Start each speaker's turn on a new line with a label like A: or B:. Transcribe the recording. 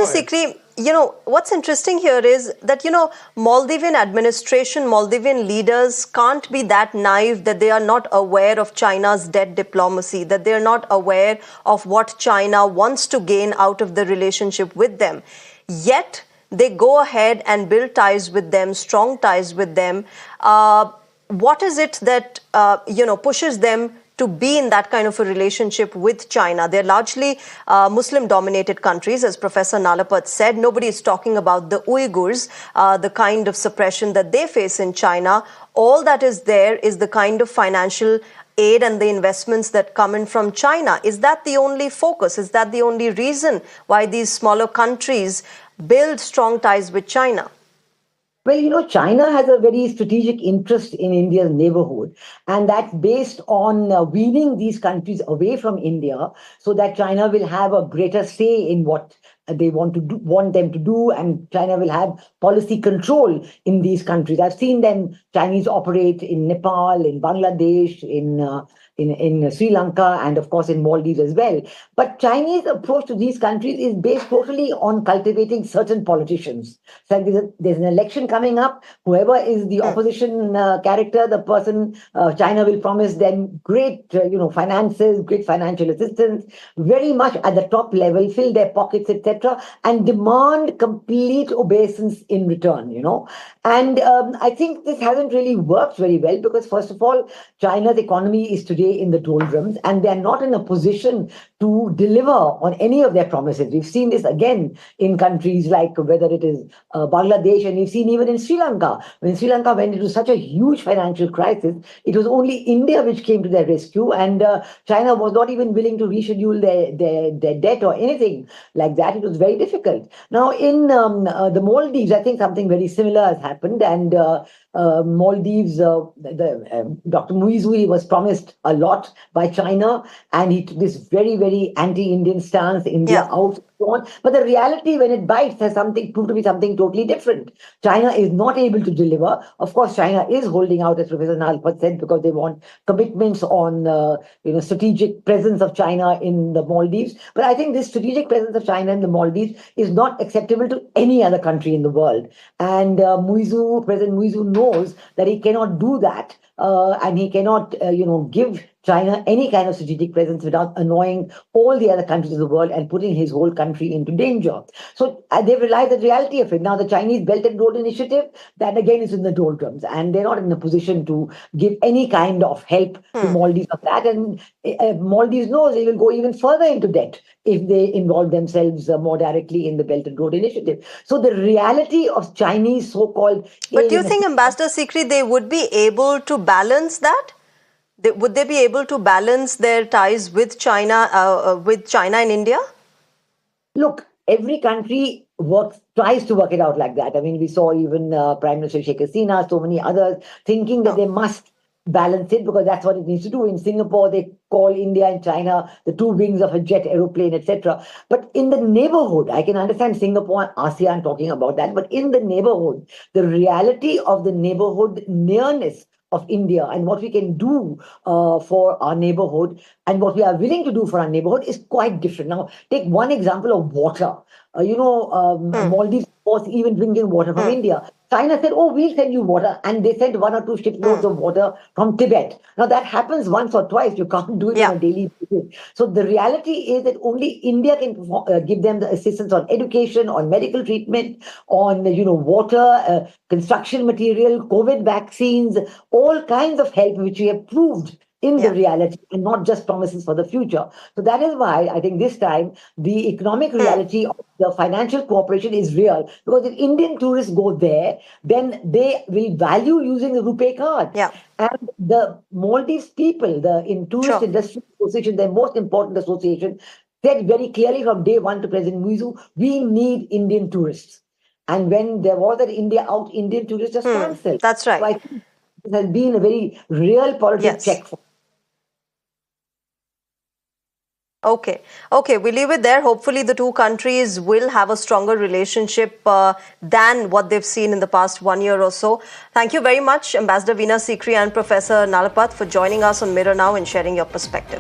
A: Ambassador Sikri, what's interesting here is that, Maldivian administration, Maldivian leaders can't be that naive that they are not aware of China's dead diplomacy, that they're not aware of what China wants to gain out of the relationship with them. Yet, they go ahead and build ties with them, strong ties with them. What is it that, pushes them to be in that kind of a relationship with China? They're largely Muslim-dominated countries, as Professor Nalapat said. Nobody is talking about the Uyghurs, the kind of suppression that they face in China. All that is there is the kind of financial aid and the investments that come in from China. Is that the only focus? Is that the only reason why these smaller countries build strong ties with China?
B: Well, China has a very strategic interest in India's neighborhood, and that's based on weaning these countries away from India so that China will have a greater say in what they want them to do, and China will have policy control in these countries. I've seen Chinese operate in Nepal, in Bangladesh, in Sri Lanka, and of course in Maldives as well. But Chinese approach to these countries is based totally on cultivating certain politicians. So there's an election coming up. Whoever is the opposition character, the person, China will promise them great, finances, great financial assistance, very much at the top level, fill their pockets, etc., and demand complete obeisance in return. And I think this hasn't really worked very well because, first of all, China's economy is today in the doldrums, and they're not in a position to deliver on any of their promises. We've seen this again in countries like whether it is Bangladesh, and we've seen even in Sri Lanka. When Sri Lanka went into such a huge financial crisis, it was only India which came to their rescue, and China was not even willing to reschedule their debt or anything like that. It was very difficult. Now, in the Maldives, I think something very similar has happened, and Maldives, Dr. Muizzu was promised a lot by China, and he took this very, very anti-Indian stance, India out, and so on. But the reality, when it bites, has proved to be something totally different. China is not able to deliver. Of course, China is holding out, as Professor Nalpat said, because they want commitments on strategic presence of China in the Maldives. But I think this strategic presence of China in the Maldives is not acceptable to any other country in the world. And President Muizzu knows that he cannot do that, and he cannot, give China any kind of strategic presence without annoying all the other countries of the world and putting his whole country into danger. So they've realized the reality of it. Now, the Chinese Belt and Road Initiative, that again is in the doldrums, and they're not in a position to give any kind of help to Maldives of that. And Maldives knows they will go even further into debt if they involve themselves more directly in the Belt and Road Initiative. So the reality of Chinese so-called...
A: But do you think, Ambassador Sikri, they would be able to balance that? Would they be able to balance their ties with China and India?
B: Look, every country tries to work it out like that. I mean, we saw even Prime Minister Sheikh Hasina, so many others, thinking that they must balance it because that's what it needs to do. In Singapore, they call India and China the two wings of a jet aeroplane, etc. But in the neighborhood, I can understand Singapore and ASEAN talking about that, but in the neighborhood, the reality of the neighborhood nearness of India and what we can do for our neighborhood and what we are willing to do for our neighborhood is quite different. Now, take one example of water. Maldives was even drinking water from India. China said, oh, we'll send you water. And they sent 1 or 2 shiploads of water from Tibet. Now, that happens once or twice. You can't do it on a daily basis. So the reality is that only India can give them the assistance on education, on medical treatment, on, water, construction material, COVID vaccines, all kinds of help, which we have proved in the reality and not just promises for the future. So that is why I think this time the economic reality of the financial cooperation is real, because if Indian tourists go there, then they will value using the RuPay card. And the Maldives people, the Tourist Industry Association, their most important association, said very clearly from day one to President Muizzu, we need Indian tourists. And when there was an India out, Indian tourists just cancelled.
A: That's right.
B: So I think it has been a very real political check for.
A: Okay, we leave it there. Hopefully the two countries will have a stronger relationship than what they've seen in the past 1 year or so. Thank you very much, Ambassador Veena Sikri and Professor Nalapat, for joining us on Mirror Now and sharing your perspective.